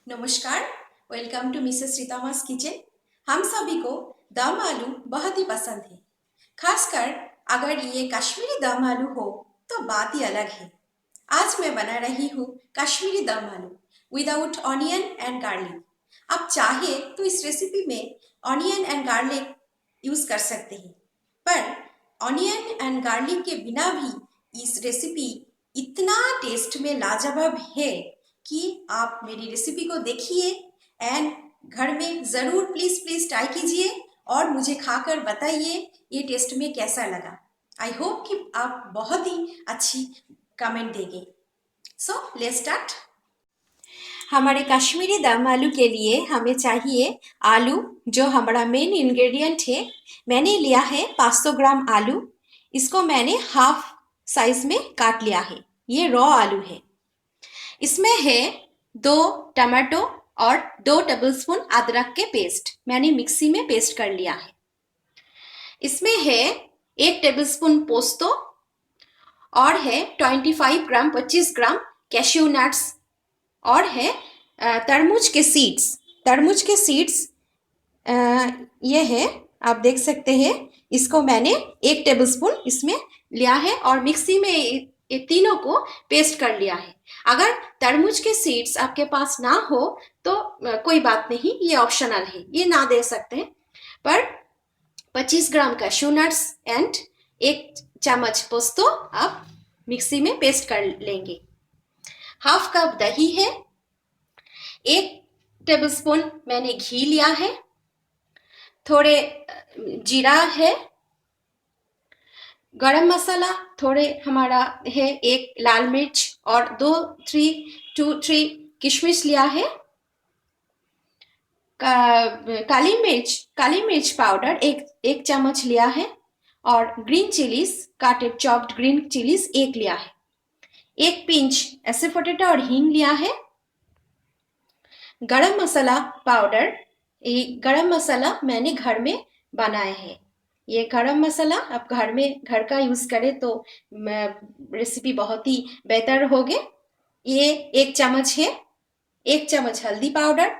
नमस्कार। Welcome to Mrs Ritama's kitchen. हम सभी को दम आलू बहुत ही पसंद है। खासकर अगर ये कश्मीरी दम आलू हो तो बात ही अलग है। आज मैं बना रही हूँ कश्मीरी दम आलू विदाउट ऑनियन एंड गार्लिक। आप चाहे तो इस रेसिपी में ऑनियन एंड गार्लिक यूज कर सकते हैं, पर ऑनियन एंड गार्लिक के बिना भी इस रेसिपी इतना टेस्ट में लाजवाब है कि आप मेरी रेसिपी को देखिए एंड घर में ज़रूर प्लीज़ प्लीज़ ट्राई कीजिए और मुझे खाकर बताइए ये टेस्ट में कैसा लगा। आई होप कि आप बहुत ही अच्छी कमेंट देंगे। So let's start. हमारे कश्मीरी दम आलू के लिए हमें चाहिए आलू, जो हमारा मेन इंग्रेडिएंट है। मैंने लिया है 500 ग्राम आलू। इसको मैंने हाफ साइज में काट लिया है। ये रॉ आलू है। इसमें है 2 टमाटो और 2 टेबलस्पून अदरक के पेस्ट। मैंने मिक्सी में पेस्ट कर लिया है। इसमें है 1 टेबलस्पून पोस्तो और है 25 ग्राम कैश्यू नट्स और है तरबूज के सीड्स। तरबूज के सीड्स ये है, आप देख सकते हैं। इसको मैंने 1 टेबलस्पून इसमें लिया है और मिक्सी में ये तीनों को पेस्ट कर लिया है। अगर तरबूज के सीड्स आपके पास ना हो तो कोई बात नहीं, ये ऑप्शनल है, ये ना दे सकते हैं। पर 25 ग्राम कैश्यू नट्स एंड 1 चम्मच पोस्तो आप मिक्सी में पेस्ट कर लेंगे। हाफ कप दही है। 1 टेबलस्पून मैंने घी लिया है। थोड़े जीरा है। गरम मसाला थोड़े हमारा है। 1 लाल मिर्च और 2-3 किशमिश लिया है। काली मिर्च पाउडर एक चम्मच लिया है और ग्रीन चिलीज, काटेड चॉप्ड ग्रीन चिलीज 1 लिया है। 1 पिंच एसेफोटेटा और हींग लिया है। गरम मसाला पाउडर, ये गरम मसाला मैंने घर में बनाया है। ये गरम मसाला आप घर का यूज करें तो रेसिपी बहुत ही बेहतर होगी। ये 1 चम्मच है। 1 चम्मच हल्दी पाउडर,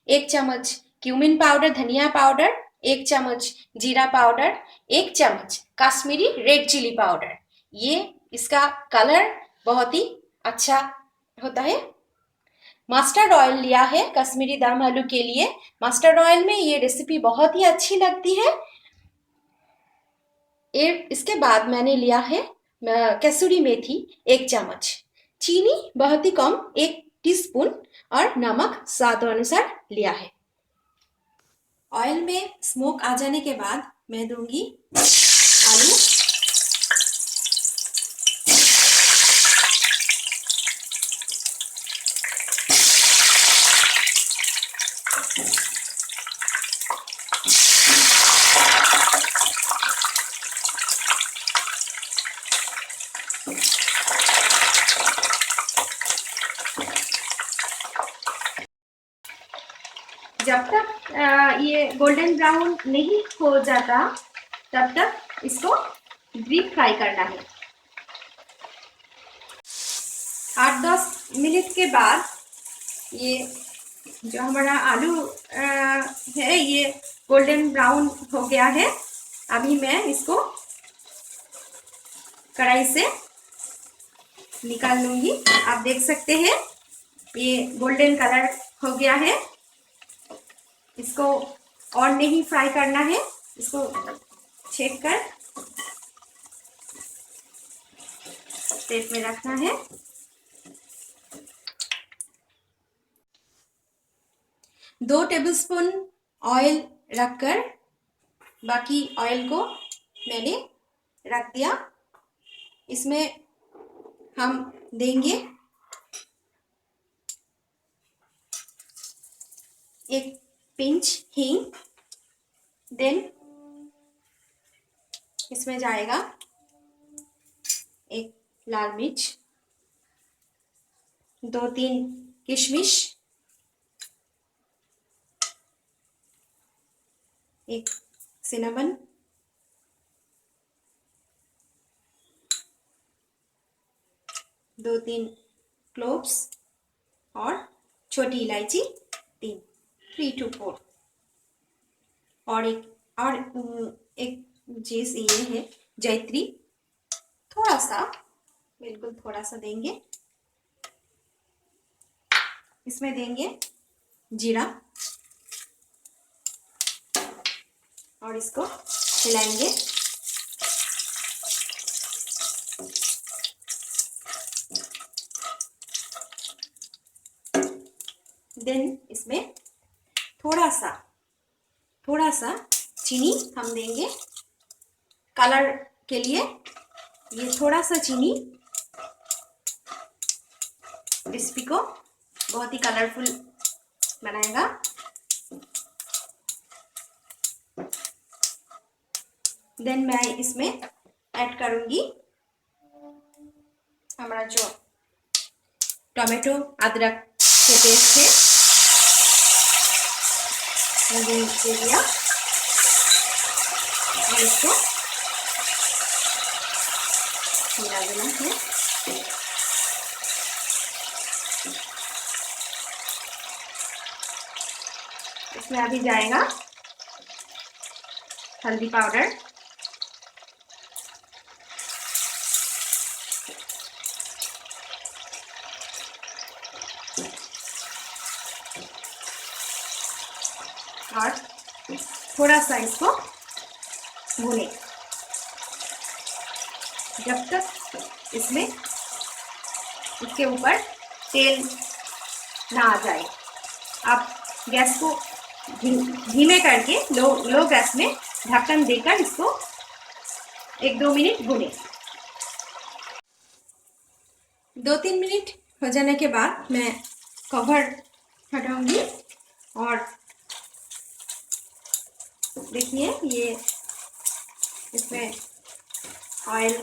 1 चम्मच क्यूमिन पाउडर धनिया पाउडर, 1 चम्मच जीरा पाउडर, 1 चम्मच कश्मीरी रेड चिली पाउडर। ये इसका कलर बहुत ही अच्छा होता है। मस्टर्ड ऑयल लिया है कश्मीरी दम आलू के लिए। मस्टर्ड ऑयल में ये रेसिपी बहुत ही अच्छी लगती है। इसके बाद मैंने लिया है कसूरी मेथी 1 चम्मच। चीनी बहुत ही कम 1 टीस्पून और नमक स्वाद अनुसार लिया है। ऑयल में स्मोक आ जाने के बाद मैं दूंगी आलू। जब तक ये गोल्डन ब्राउन नहीं हो जाता तब तक इसको डीप फ्राई करना है। 8-10 मिनट के बाद ये जो हमारा आलू है ये गोल्डन ब्राउन हो गया है। अभी मैं इसको कढ़ाई से निकाल लूंगी। आप देख सकते हैं ये गोल्डन कलर हो गया है। इसको और नहीं फ्राई करना है, इसको छेक कर प्लेट में रखना है। दो टेबलस्पून ऑयल रखकर बाकी ऑयल को मैंने रख दिया। इसमें हम देंगे 1 पिंच हींग। देन इसमें जाएगा 1 लाल मिर्च, 2-3 किशमिश, 1 सिनेमन, 2-3 क्लोव्स और छोटी इलायची 3, 3 to 4, और एक चीज ये है जैत्री, थोड़ा सा, बिल्कुल थोड़ा सा देंगे। इसमें देंगे जीरा और इसको हिलाएंगे। देन इसमें थोड़ा सा चीनी हम देंगे कलर के लिए। ये थोड़ा सा चीनी रेसिपी को बहुत ही कलरफुल बनाएगा। देन मैं इसमें ऐड करूंगी हमारा जो टोमेटो अदरक के पेस्ट है, मैंने दे दिया और इसको मिला देना है। इसमें अभी जाएगा हल्दी पाउडर, और थोड़ा सा इसको भूने जब तक इसमें इसके ऊपर तेल ना आ जाए। आप गैस को धीमे करके लो गैस में ढक्कन देकर इसको 1-2 मिनट भूने। 2-3 मिनट हो जाने के बाद मैं कवर हटाऊंगी और देखिए ये इसमें ऑयल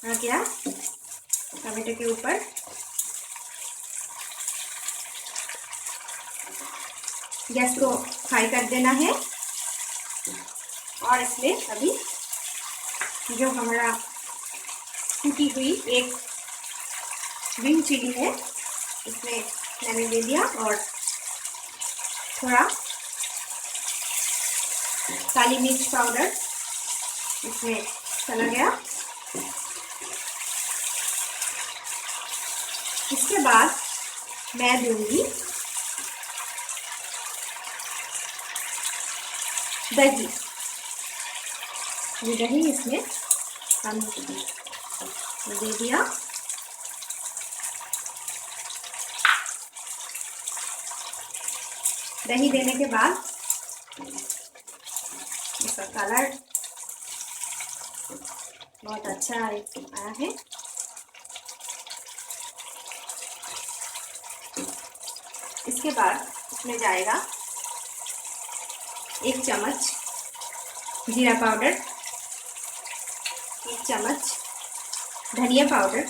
आ गया टमाटो के ऊपर। गैस को हाई कर देना है और इसमें अभी जो हमारा टूटी हुई एक ग्रीन चिली है इसमें मैंने दे दिया और थोड़ा काली मिर्च पाउडर इसमें चला गया। इसके बाद मैं दूंगी दही। ये दही इसमें हम दे दिया। दही देने के बाद इसका कलर बहुत अच्छा आया है। इसके बाद इसमें जाएगा 1 चम्मच जीरा पाउडर, 1 चम्मच धनिया पाउडर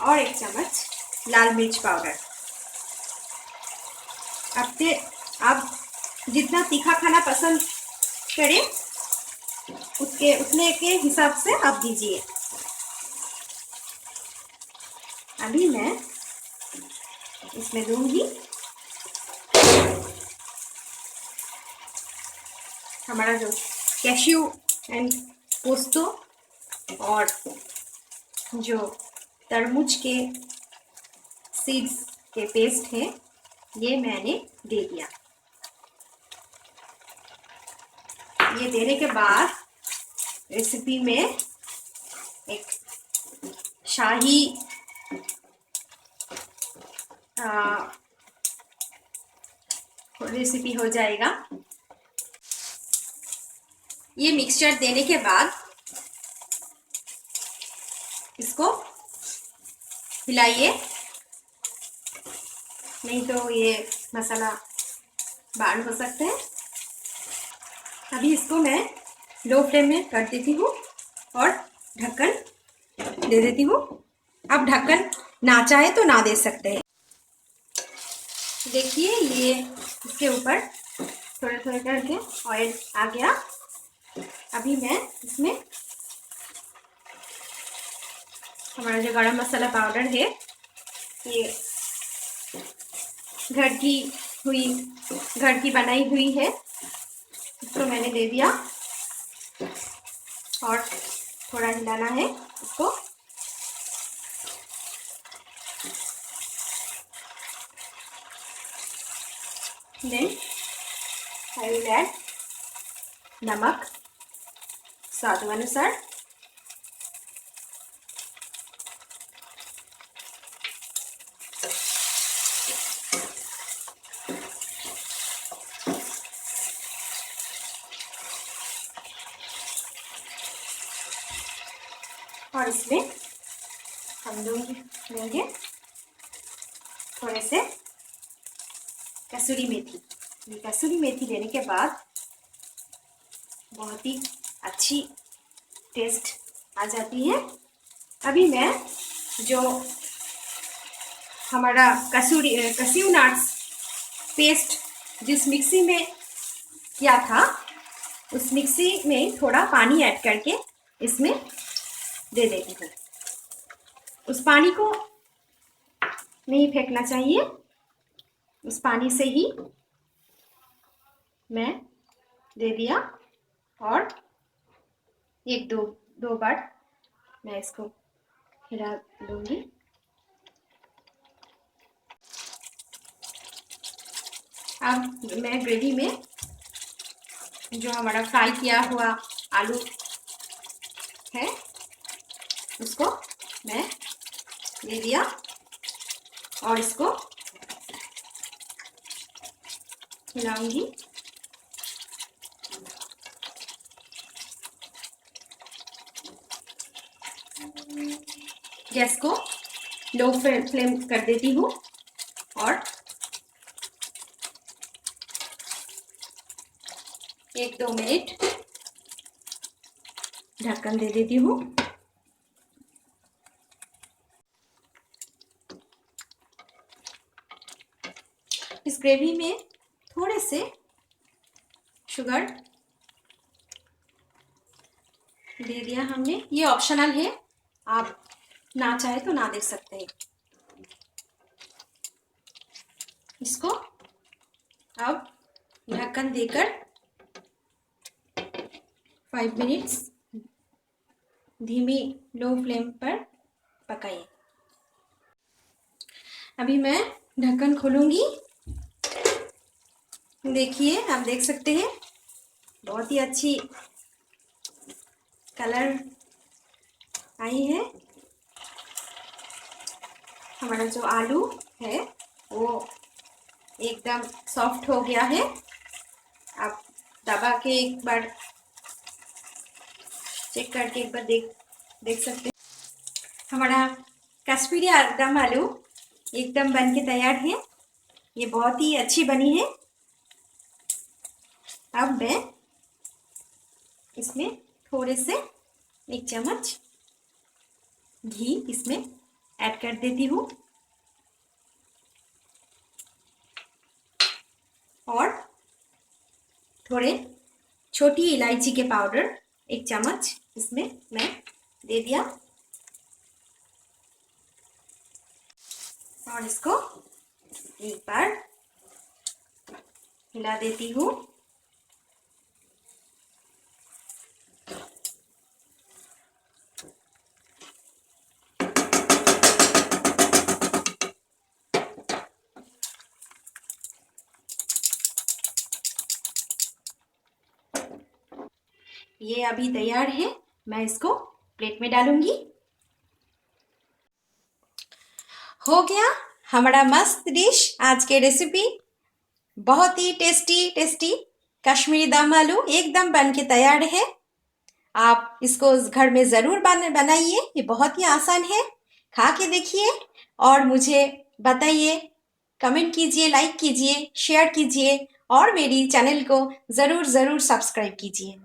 और 1 चम्मच लाल मिर्च पाउडर। आप जितना तीखा खाना पसंद करें उतने के हिसाब से आप दीजिए। अभी मैं इसमें दूंगी हमारा जो कैश्यू एंड पोस्तो और जो तरबूज के सीड्स के पेस्ट है, ये मैंने दे दिया। ये देने के बाद रेसिपी में एक शाही रेसिपी हो जाएगा। ये मिक्सचर देने के बाद इसको हिलाइए, नहीं तो ये मसाला बाहर हो सकते हैं। अभी इसको मैं लो फ्लेम में कर देती हूँ और ढक्कन दे देती हूँ। आप ढक्कन ना चाहे तो ना दे सकते हैं। देखिए ये इसके ऊपर थोड़े थोड़े करके ऑयल आ गया। अभी मैं इसमें हमारा जो गरम मसाला पाउडर है ये घर की बनाई हुई है, इसको मैंने दे दिया और थोड़ा हिलाना है इसको। देन आई विल ऐड नमक स्वाद अनुसार। और इसमें हम लेंगे थोड़े से कसूरी मेथी। ये कसूरी मेथी देने के बाद बहुत ही अच्छी टेस्ट आ जाती है। अभी मैं जो हमारा कस्यू नट्स पेस्ट जिस मिक्सी में किया था उस मिक्सी में थोड़ा पानी ऐड करके इसमें दे देती हूँ। उस पानी को नहीं फेंकना चाहिए, उस पानी से ही मैं दे दिया और एक दो बार मैं इसको हिला दूंगी। अब मैं ग्रेवी में जो हमारा फ्राई किया हुआ आलू है उसको मैं दे दिया और इसको हिलाऊंगी। गैस को लो फ्लेम कर देती हूँ और 1-2 मिनट ढक्कन दे देती हूँ। इस ग्रेवी में थोड़े से शुगर दे दिया हमने, ये ऑप्शनल है, आप ना चाहे तो ना दे सकते हैं। इसको अब ढक्कन देकर 5 मिनट्स धीमी लो फ्लेम पर पकाइए। अभी मैं ढक्कन खोलूंगी। देखिए, आप देख सकते हैं बहुत ही अच्छी कलर आई है। हमारा जो आलू है वो एकदम सॉफ्ट हो गया है। आप दबा के एक बार चेक करके एक बार देख सकते हैं। हमारा कश्मीरी दम आलू एकदम बन के तैयार है। ये बहुत ही अच्छी बनी है। अब मैं इसमें थोड़े से 1 चम्मच घी इसमें ऐड कर देती हूँ और थोड़े छोटी इलायची के पाउडर 1 चम्मच इसमें मैं दे दिया और इसको एक बार हिला देती हूँ। ये अभी तैयार है, मैं इसको प्लेट में डालूंगी। हो गया हमारा मस्त डिश। आज के रेसिपी बहुत ही टेस्टी कश्मीरी दम आलू एकदम बन के तैयार है। आप इसको घर में ज़रूर बनाइए, ये बहुत ही आसान है। खा के देखिए और मुझे बताइए, कमेंट कीजिए, लाइक कीजिए, शेयर कीजिए और मेरी चैनल को ज़रूर सब्सक्राइब कीजिए।